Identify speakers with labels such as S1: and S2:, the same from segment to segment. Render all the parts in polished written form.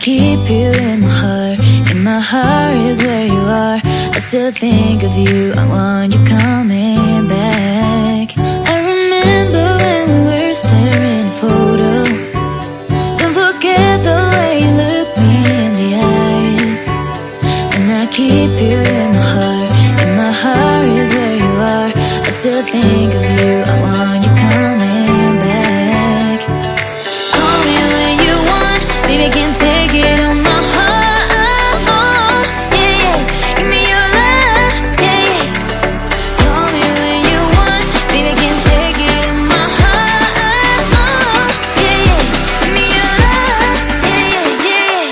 S1: keep you in my heart. In my heart is where you are. I still think of you. I want you coming back. I remember when we were staring at a photo. Don't forget the way you look me in the eyes. And I keep you in my heart. In my heart is where you are. I still think of you. I want you coming back. Call me when you want. Baby, I can take it on my heart. Yeah, yeah. Give me your love. Yeah, yeah. Call me when you want. Baby, I can take it on my heart. Yeah, yeah. Give me your love. Yeah, yeah, yeah.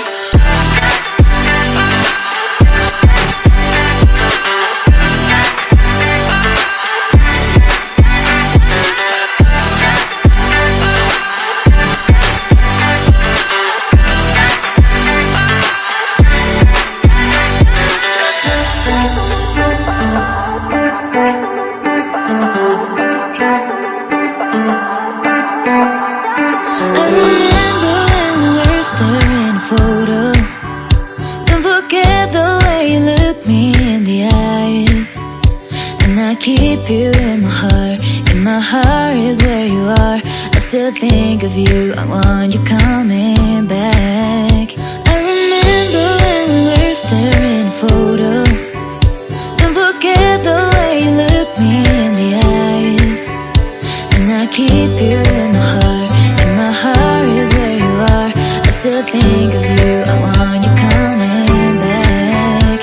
S1: I remember when we were staring at a photo. Don't forget the way you look me in the eyes. And I keep you in my heart. In my heart is where you are. I still think of you. I want you coming back. I remember when we were staring at a photo. Don't forget the way you look me in the eyes. And I keep you in my heart. In my heart is where you are. I still think of you. I want you coming back.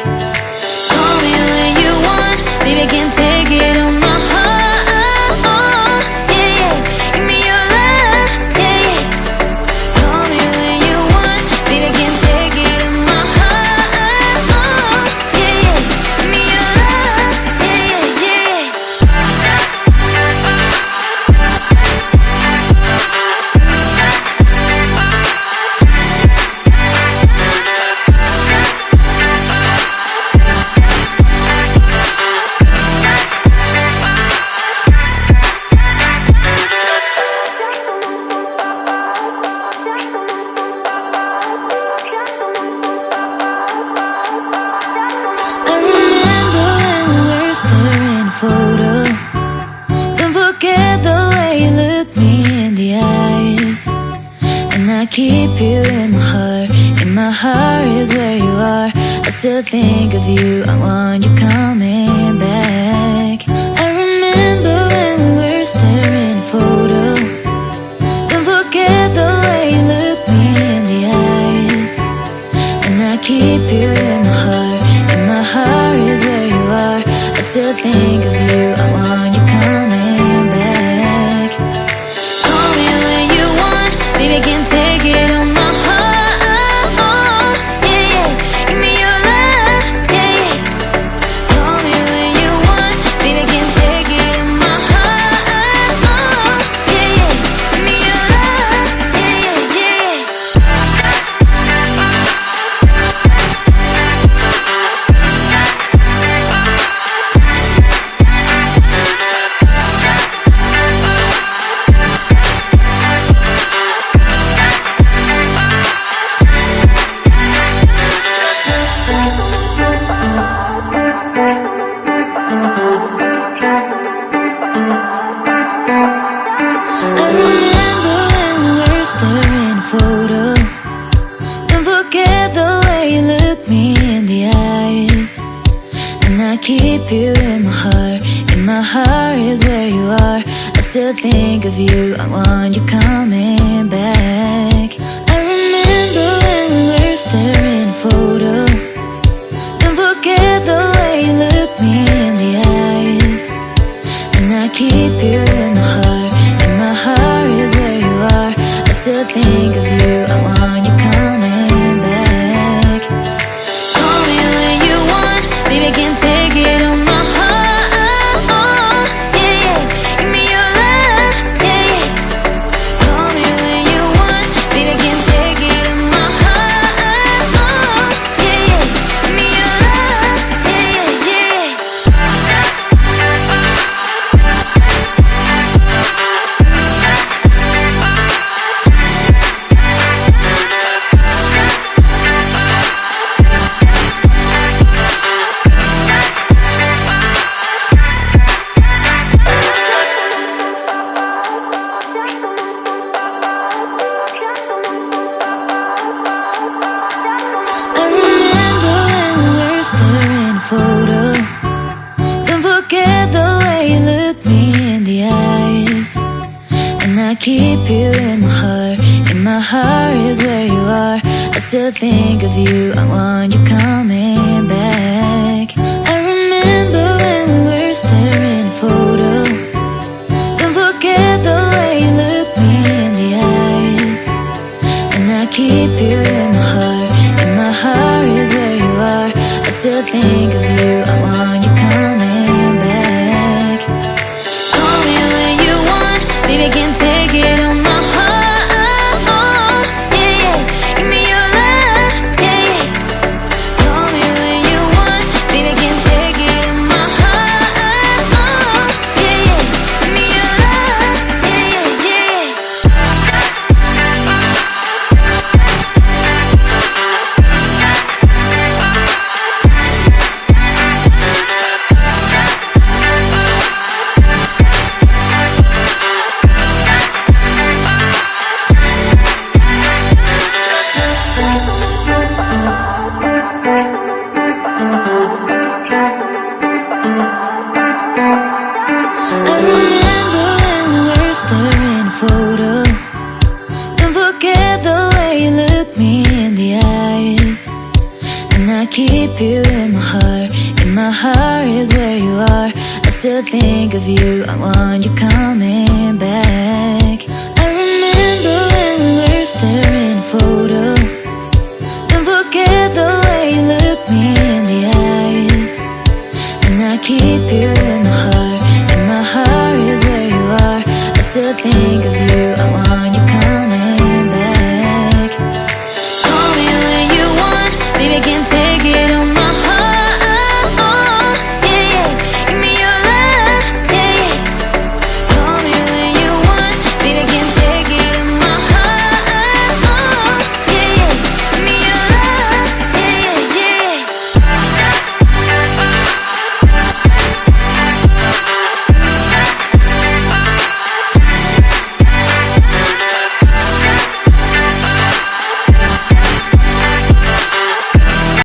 S1: Call me when you want. Baby, I can take it on my heart. Yeah, yeah. Give me your love. Yeah, yeah. Call me when you want. Baby, I can take it on my heart. Yeah, yeah. Give me your love. Yeah, yeah, yeah. I remember when we were staring at a photo. Don't forget the way you look me in the eyes. And I keep you in my heart. In my heart is where you are. I still think of you. I want you coming back. I remember when we were staring at a photo. Don't forget the way you look me in the eyes. And I keep you in my heart. In my heart is where you are. I still think of you. I want you coming back. Call me when you want. Baby, I can take it on my heart. Yeah, yeah. Give me your love. Yeah, yeah. Call me when you want. Baby, I can take it on my heart. Yeah, yeah. Give me your love. Yeah, yeah, yeah. I remember when we were staring at a photo. Don't forget the way you look me in the eyes. And I keep you in my heart. In my heart is where you are. I still think of you. I want you coming back. I remember when we were staring at a photo. Don't forget the way you look me in the eyes. And I keep you in my heart. In my heart is where you are. I still think of you. I want you coming back. Call me when you want. Baby, I can take it on my heart. Yeah, yeah. Give me your love. Yeah, yeah. Call me when you want. Baby, I can take it on my heart. Yeah, yeah. Give me your love. Yeah, yeah, yeah. keep you in my heart. In my heart is where you are. I still think of you, I want you coming back. I remember when we were staring at a photo. Don't forget the way you look me in the eyes. And I keep you in my heart. In my heart is where you are. I still think of you, I want you coming back. Call me when you want, baby, I can't take it on my heart. Yeah, yeah, give me your love, yeah, yeah. Call me when you want, baby, I can't take it on my heart. Yeah, yeah, give me your love, yeah, yeah, I remember when we were staring at a photo. Don't forget the way you look me in the eyes. And I keep you in my heart. In my heart is where you are. I still think of you, I want you coming back. I remember when we were staring at a photo. Don't forget the way you look me in the eyes. And I keep you